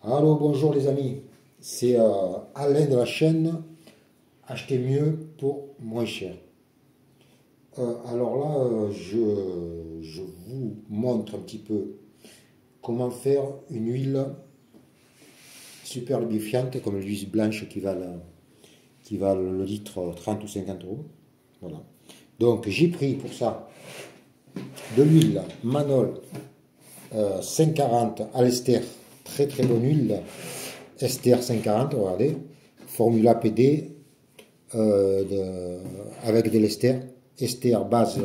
Allô, bonjour les amis, c'est Alain de la chaîne Acheter mieux pour moins cher. Alors là, je vous montre un petit peu comment faire une huile super lubrifiante comme l'huile blanche qui va le litre 30 ou 50 euros. Voilà. Donc j'ai pris pour ça de l'huile Manol 540 à l'ester, très très bonne huile. Ester 540, regardez, Formula PD avec de l'ester, ester base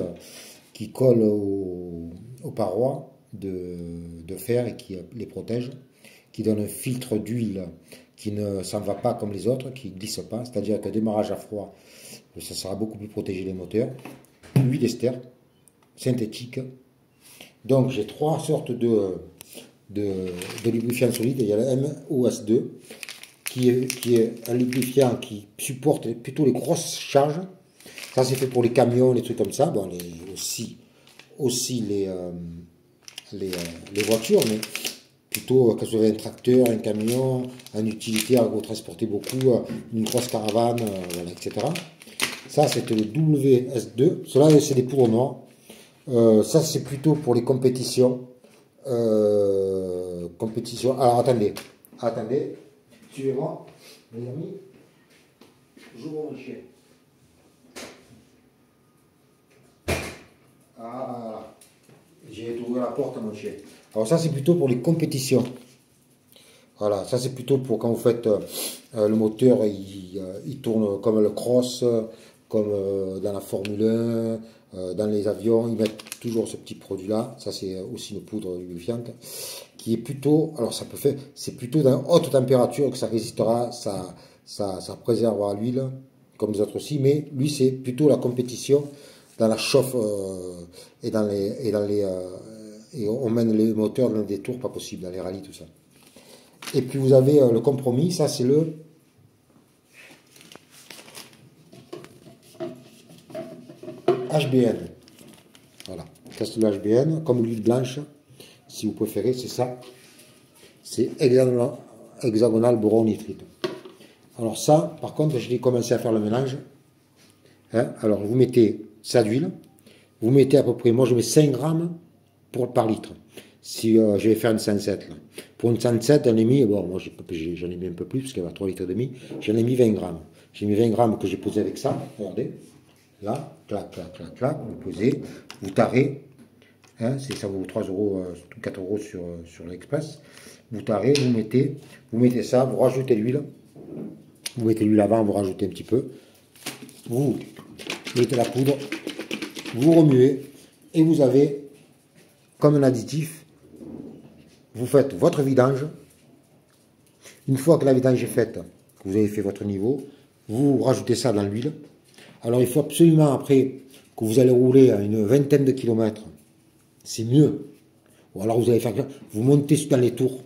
qui colle aux parois de fer et qui les protège, qui donne un filtre d'huile qui ne s'en va pas comme les autres, qui ne glisse pas, c'est-à-dire qu'un démarrage à froid, ça sera beaucoup plus protégé les moteurs. Huile ester synthétique. Donc j'ai trois sortes de lubrifiant solide. Il y a le MOS2 qui est un lubrifiant qui supporte plutôt les grosses charges. Ça c'est fait pour les camions, les trucs comme ça. Bon, aussi les voitures, mais plutôt que ce soit un tracteur, un camion, un utilitaire où vous transportez beaucoup, une grosse caravane, voilà, etc. Ça c'est le WS2. Cela c'est des poudres noires. Ça c'est plutôt pour les compétitions. Alors attendez, suivez-moi, les amis, j'ouvre mon chien. Ah, j'ai ouvert la porte à mon chien. Alors ça c'est plutôt pour les compétitions. Voilà, ça c'est plutôt pour quand vous faites le moteur, il tourne comme le cross, comme dans la Formule 1, dans les avions, ils mettent toujours ce petit produit là. Ça c'est aussi une poudre lubrifiante qui est plutôt, alors ça peut faire, c'est plutôt dans haute température que ça résistera, ça préservera l'huile comme les autres aussi, mais lui c'est plutôt la compétition dans la chauffe et on mène les moteurs dans des tours pas possible, dans les rallyes tout ça. Et puis vous avez le compromis, ça c'est le HBN. Voilà, ça c'est le HBN, comme l'huile blanche, si vous préférez, c'est ça. C'est hexagonal boron nitrite. Alors ça, par contre, je vais commencer à faire le mélange. Hein, alors vous mettez ça d'huile, vous mettez à peu près, moi je mets 5 grammes par litre. Si je vais faire une 107 là. Pour une 107, j'en ai mis, bon, moi j'en ai mis un peu plus, parce qu'il y a 3 litres et demi, j'en ai mis 20 grammes. J'ai mis 20 grammes que j'ai posé avec ça, regardez. Là, clac, clac, clac, clac, vous posez, vous tarez, hein, ça vaut 3 euros, 4 euros sur l'Express. Vous tarez, vous mettez ça, vous rajoutez l'huile, vous mettez l'huile avant, vous rajoutez un petit peu, vous mettez la poudre, vous remuez, et vous avez, comme un additif, vous faites votre vidange. Une fois que la vidange est faite, que vous avez fait votre niveau, vous rajoutez ça dans l'huile. Alors il faut absolument après que vous allez rouler à une vingtaine de kilomètres, c'est mieux. Ou alors vous allez faire, vous montez dans les tours,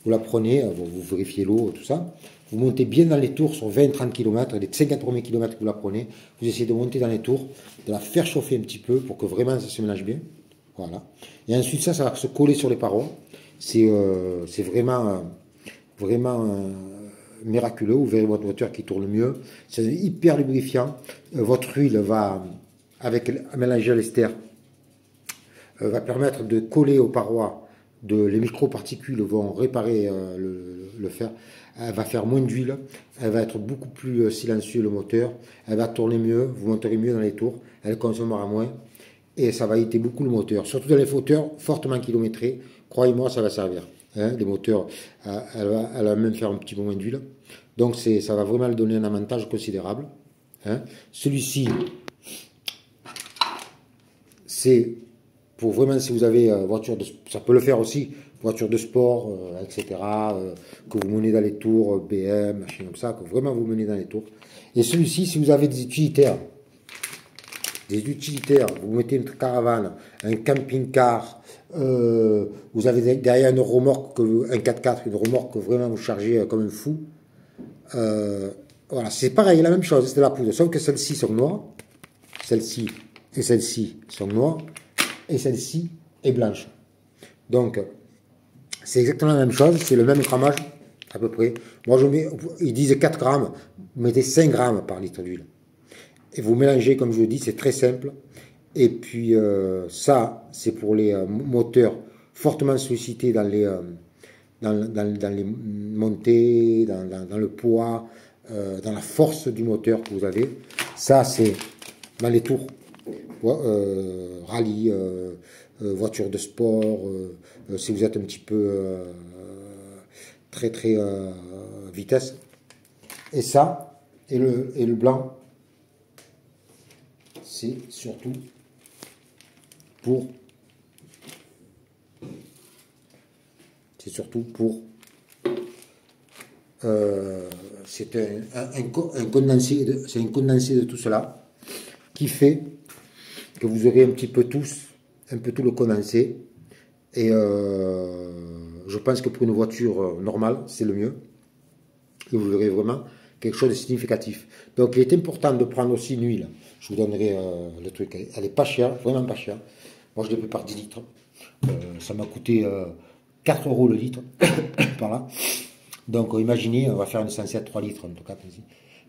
vous la prenez, vous vérifiez l'eau, tout ça, vous montez bien dans les tours sur 20-30 km, les 50 premiers kilomètres que vous la prenez, vous essayez de monter dans les tours, de la faire chauffer un petit peu pour que vraiment ça se mélange bien. Voilà. Et ensuite ça va se coller sur les parois. C'est vraiment miraculeux. Vous verrez votre moteur qui tourne mieux. C'est hyper lubrifiant. Votre huile va, avec un mélange à l'ester, va permettre de coller aux parois. Les microparticules vont réparer le fer. Elle va faire moins d'huile. Elle va être beaucoup plus silencieux le moteur. Elle va tourner mieux. Vous monterez mieux dans les tours. Elle consommera moins. Et ça va éviter beaucoup le moteur. Surtout dans les moteurs fortement kilométrés. Croyez-moi, ça va servir. Hein, les moteurs, elle va même faire un petit peu moins d'huile. Donc ça va vraiment lui donner un avantage considérable. Hein. Celui-ci, c'est pour vraiment si vous avez voiture de, ça peut le faire aussi, voiture de sport, etc. Que vous menez dans les tours, BM, machin comme ça, que vraiment vous menez dans les tours. Et celui-ci, si vous avez des utilitaires, vous mettez une caravane, un camping-car, vous avez derrière une remorque, un 4x4, une remorque que vraiment vous chargez comme un fou. Voilà, c'est pareil, la même chose, c'est de la poudre, sauf que celles-ci sont noires, celle-ci et celle-ci sont noires, et celle-ci est blanche. Donc, C'est exactement la même chose, c'est le même grammage à peu près. Moi, ils disent 4 grammes, vous mettez 5 grammes par litre d'huile. Et vous mélangez, comme je vous dis, c'est très simple. Et puis ça, c'est pour les moteurs fortement sollicités dans les montées, dans le poids, dans la force du moteur que vous avez. Ça, c'est dans les tours, rallye, voiture de sport, si vous êtes un petit peu très vitesse. Et ça, et le blanc, c'est surtout pour c'est un condensé c'est un condensé de tout cela qui fait que vous aurez un petit peu un peu tout le condensé et je pense que pour une voiture normale c'est le mieux et vous aurez vraiment quelque chose de significatif. Donc il est important de prendre aussi une huile. Je vous donnerai le truc, elle est pas chère, vraiment pas chère. Moi je l'ai pris par 10 litres. Ça m'a coûté 4 euros le litre par là. Donc imaginez, on va faire une essentielle à 3 litres en tout cas.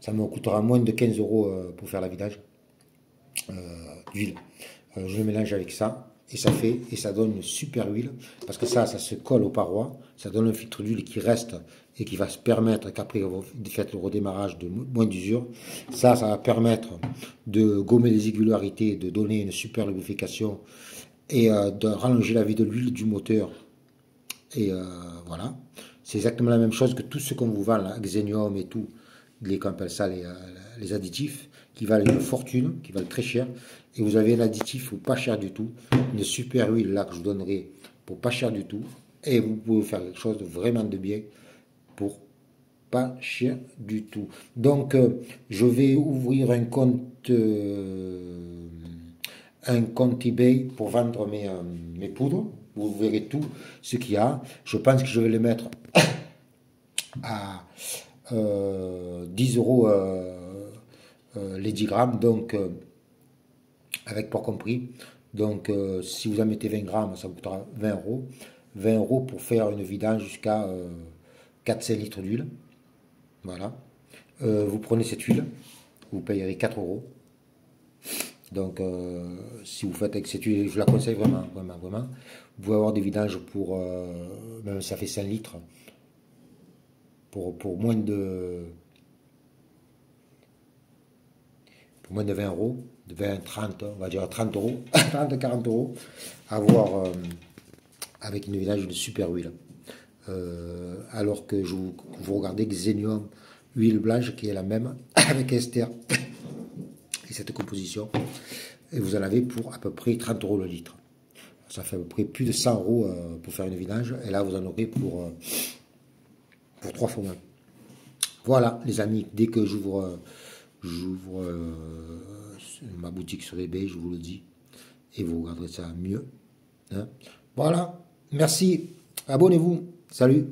Ça me coûtera moins de 15 euros pour faire la vidage d'huile. Je le mélange avec ça et ça donne une super huile parce que ça se colle aux parois, ça donne un filtre d'huile qui reste et qui va se permettre qu'après vous faites le redémarrage de moins d'usure, ça va permettre de gommer les irrégularités, de donner une super lubrification et de rallonger la vie de l'huile du moteur. Et voilà, c'est exactement la même chose que tout ce qu'on vous vend, là, Xenium et tout, qu'on appelle ça les additifs, qui valent une fortune, qui valent très cher. Et vous avez un additif pour pas cher du tout, une super huile là que je vous donnerai pour pas cher du tout. Et vous pouvez faire quelque chose de vraiment de bien pour pas cher du tout. Donc, je vais ouvrir un compte eBay pour vendre mes poudres. Vous verrez tout ce qu'il y a. Je pense que je vais les mettre à 10 euros les 10 grammes, donc avec poids compris. Donc si vous en mettez 20 grammes, ça vous coûtera 20 euros. 20 euros pour faire une vidange jusqu'à 4-5 litres d'huile. Voilà. Vous prenez cette huile, vous payerez 4 euros. Donc, si vous faites avec cette huile, je la conseille vraiment, vraiment, vraiment. Vous pouvez avoir des vidanges pour, même ça fait 5 litres, pour moins de 20 euros, de 20, 30, on va dire 30 euros, 30, 40 euros, à avoir avec une vidange de super huile. Alors que vous regardez Xenium, huile blanche qui est la même, avec ester et cette composition. Et vous en avez pour à peu près 30 euros le litre. Ça fait à peu près plus de 100 euros pour faire une vidange. Et là, vous en aurez pour 3 fois moins. Voilà, les amis, dès que j'ouvre ma boutique sur eBay, je vous le dis. Et vous regarderez ça mieux. Hein. Voilà, merci. Abonnez-vous. Salut.